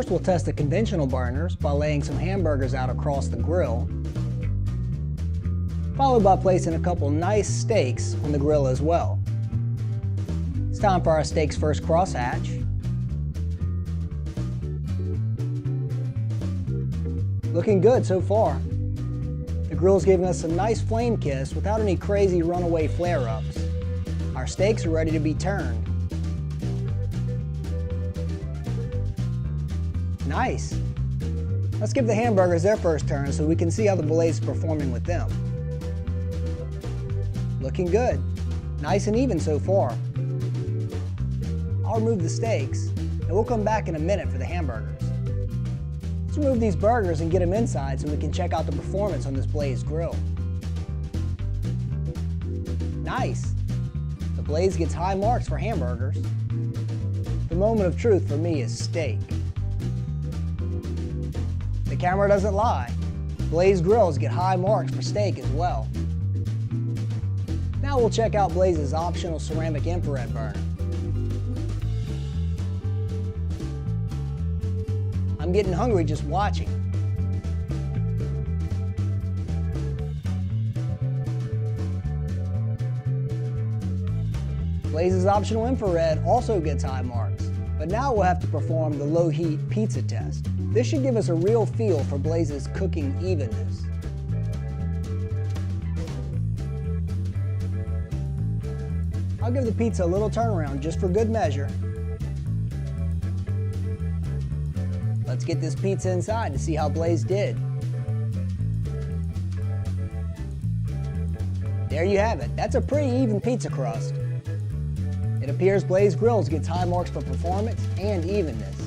First, we'll test the conventional burners by laying some hamburgers out across the grill, followed by placing a couple nice steaks on the grill as well. It's time for our steaks first crosshatch. Looking good so far. The grill's giving us a nice flame kiss without any crazy runaway flare-ups. Our steaks are ready to be turned. Nice. Let's give the hamburgers their first turn so we can see how the blaze is performing with them. Looking good. Nice and even so far. I'll remove the steaks, and we'll come back in a minute for the hamburgers. Let's remove these burgers and get them inside so we can check out the performance on this Blaze grill. Nice. The Blaze gets high marks for hamburgers. The moment of truth for me is steak. The camera doesn't lie. Blaze grills get high marks for steak as well. Now we'll check out Blaze's optional ceramic infrared burner. I'm getting hungry just watching. Blaze's optional infrared also gets high marks, but now we'll have to perform the low heat pizza test. This should give us a real feel for Blaze's cooking evenness. I'll give the pizza a little turnaround just for good measure. Let's get this pizza inside to see how Blaze did. There you have it. That's a pretty even pizza crust. It appears Blaze Grills gets high marks for performance and evenness.